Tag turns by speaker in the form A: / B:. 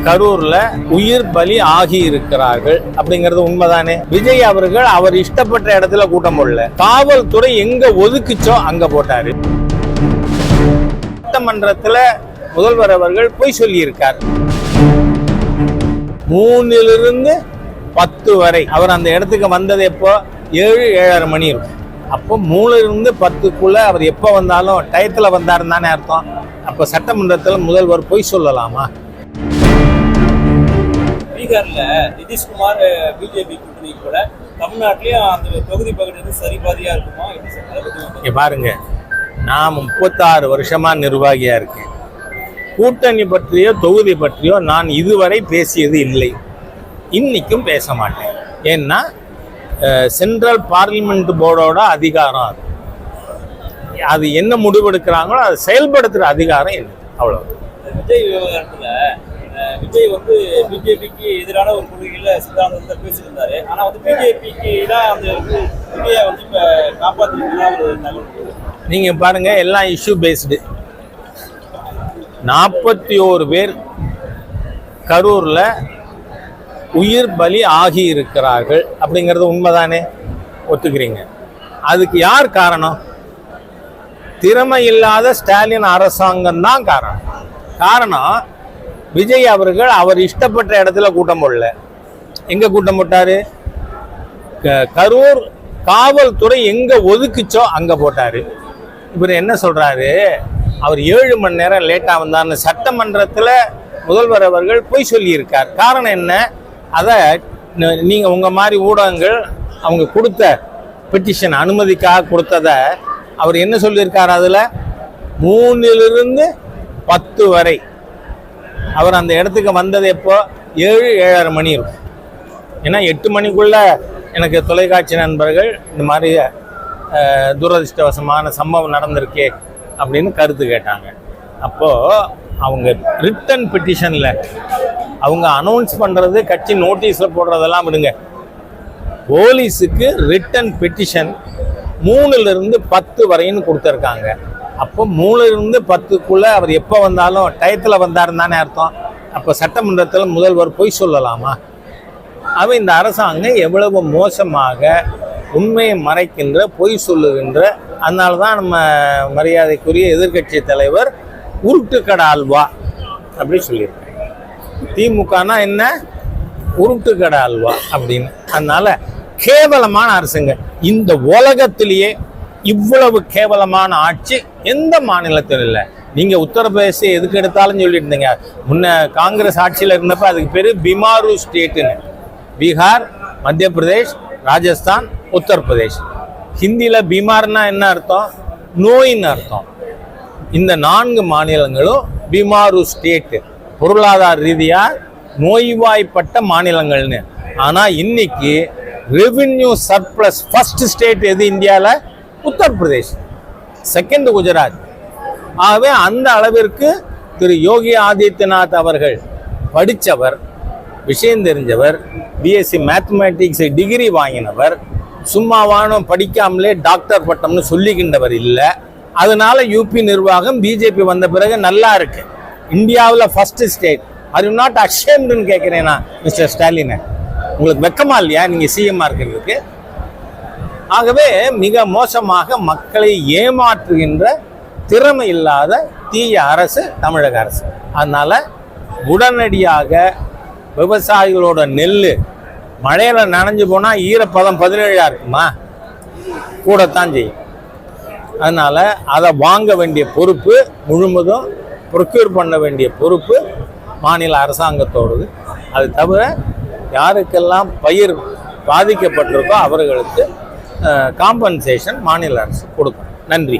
A: கரூர்ல உயிர் பலி ஆகி இருக்கிறார்கள் அப்படிங்கிறது உண்மைதானே. விஜய் அவர்கள் அவர் இஷ்டப்பட்ட இடத்துல கூட்டம் போடல, காவல்துறை எங்க ஒதுக்குச்சோ அங்க போட்டாரு. சட்டமன்றத்துல முதல்வர் அவர்கள் பொய் சொல்லி இருக்கார். 3 to 10 வரை அவர் அந்த இடத்துக்கு வந்தது எப்போ 7-7:30 மணி இருக்கும். அப்போ 3 to 10 அவர் எப்போ வந்தாலும் டயத்துல வந்தாருன்னு தானே அர்த்தம். அப்போ சட்டமன்றத்தில் முதல்வர் பொய் சொல்லலாமா?
B: பீகார்ல நிதிஷ்குமார் பிஜேபி கூட்டணி கூட தமிழ்நாட்டிலேயும் அந்த தொகுதி பகிர்ந்து சரிபாதியா இருக்குமா?
A: பாருங்க, நான் 36 வருஷமா நிர்வாகியா இருக்கேன். கூட்டணி பற்றியோ தொகுதி பற்றியோ நான் இதுவரை பேசியது இல்லை, இன்னைக்கும் பேச மாட்டேன். ஏன்னா சென்ட்ரல் பார்லிமெண்ட் போர்டோட அதிகாரம் அது என்ன முடிவெடுக்கிறாங்களோ அதை செயல்படுத்துற அதிகாரம் என்ன, அவ்வளவு.
B: விஜய் விவகாரத்துல விஜய் பிஜேபிக்கு எதிரான ஒரு கொள்கையில சித்தாந்தத்தை பேசியிருந்தாரு. ஆனா பிஜேபிக்கு தான் அந்த விஜயை இப்ப காப்பாற்றிருந்தா.
A: நீங்க பாருங்க, எல்லாம் இஷ்யூ பேஸ்டு. 41 பேர் கரூர்ல உயிர் பலி ஆகி இருக்கிறார்கள் அப்படிங்கிறது உண்மைதானே, ஒத்துக்கிறீங்க? அதுக்கு யார் காரணம்? திறமை இல்லாத ஸ்டாலின் அரசாங்கம் தான் காரணம். விஜய் அவர்கள் அவர் இஷ்டப்பட்ட இடத்துல கூட்டம் போடல. எங்க கூட்டம் போட்டாரு? கரூர் காவல்துறை எங்க ஒதுக்குச்சோ அங்க போட்டாரு. இவர் என்ன சொல்றாரு? அவர் 7 மணி நேரம் லேட்டா வந்தார்னு சட்டமன்றத்துல முதல்வர் அவர்கள் பொய் சொல்லி இருக்கார். காரணம் என்ன? அதை நீங்க உங்க மாதிரி ஊடகங்கள் அவங்க கொடுத்த பெட்டிஷன் அனுமதிக்காக கொடுத்தத அவர் என்ன சொல்லியிருக்காரு? அதுல 3 to 10 வரை அவர் அந்த இடத்துக்கு வந்தது எப்போ 7-7:30 மணி இருக்கும். ஏன்னா 8 மணிக்குள்ள எனக்கு தொலைக்காட்சி நண்பர்கள் இந்த மாதிரி துரதிருஷ்டவசமான சம்பவம் நடந்திருக்கே அப்படின்னு கருத்து கேட்டாங்க. அப்போ அவங்க ரிட்டன் பெட்டிஷன்ல அவங்க அனௌன்ஸ் பண்றது, கட்சி நோட்டீஸ்ல போடுறதெல்லாம் விடுங்க. போலீஸுக்கு ரிட்டன் பெட்டிஷன் 3 to 10 வரைன்னு கொடுத்துருக்காங்க. அப்போ 3 to 10 அவர் எப்போ வந்தாலும் டயத்துல வந்தாருன்னு தானே அர்த்தம். அப்போ சட்டமன்றத்தில் முதல்வர் பொய் சொல்லலாமா? அவன் இந்த அரசாங்கம் எவ்வளவு மோசமாக உண்மையை மறைக்கின்ற, பொய் சொல்லுகின்ற, அதனால தான் நம்ம மரியாதைக்குரிய எதிர்கட்சி தலைவர் உருட்டுக்கடை அல்வா அப்படி சொல்லியிருக்காங்க. திமுகனா என்ன? உருட்டுக்கடை அல்வா அப்படின்னு. அதனால கேவலமான அரசுங்க. இந்த உலகத்திலேயே இவ்வளவு கேவலமான ஆட்சி எந்த மாநிலத்தில் இல்லை. நீங்க உத்தரப்பிரதேச எதுக்கு எடுத்தாலும் சொல்லிட்டு இருந்தீங்க. முன்ன காங்கிரஸ் ஆட்சியில் இருந்தப்ப அதுக்கு பேரு பிமாரு ஸ்டேட்டுன்னு. பீகார், மத்திய பிரதேஷ், ராஜஸ்தான், உத்தரப்பிரதேஷ். ஹிந்தியில பீமார்னா என்ன அர்த்தம்? நோயின்னு அர்த்தம். இந்த 4 மாநிலங்களும் பிமாரு ஸ்டேட்டு, பொருளாதார ரீதியா நோய்வாய்ப்பட்ட மாநிலங்கள்னு. ஆனா இன்னைக்கு ரெவென்யூ சர்ப்ளஸ் ஃபர்ஸ்ட் ஸ்டேட் எது இந்தியாவில்? உத்தரப்பிரதேஷ், செகண்ட் குஜராத். ஆகவே அந்த அளவிற்கு திரு யோகி ஆதித்யநாத் அவர்கள் படித்தவர், விஷயம் தெரிஞ்சவர், பிஎஸ்சி மேத்தமேட்டிக்ஸ் டிகிரி வாங்கினவர், சும்மாவானும் படிக்காமலே டாக்டர் பட்டம்னு சொல்லிக்கின்றவர் இல்லை. அதனால யூபி நிர்வாகம் பிஜேபி வந்த பிறகு நல்லா இருக்கு. இந்தியாவில் first state. Are you not அஷேம்டுன்னு கேட்குறேன்னா மிஸ்டர் ஸ்டாலின், உங்களுக்கு வெக்கமா இல்லையா நீங்க சிஎம்மா இருக்கிறதுக்கு? ஆகவே மிக மோசமாக மக்களை ஏமாற்றுகின்ற திறமை இல்லாத தீய அரசு தமிழக அரசு. அதனால உடனடியாக விவசாயிகளோட நெல் மழையில நனைஞ்சு போனா ஈரப்பதம் 17 இருக்குமா? கூடத்தான் செய்யும். அதனால அதை வாங்க வேண்டிய பொறுப்பு முழுவதும் ப்ரொக்யூர் பண்ண வேண்டிய பொறுப்பு மாநில அரசாங்கத்தோடது. அது தவிர யாருக்கெல்லாம் பயிர் பாதிக்கப்பட்டிருக்கோ அவர்களுக்கு காம்பன்சேஷன் மாநில அரசு கொடுக்கும். நன்றி.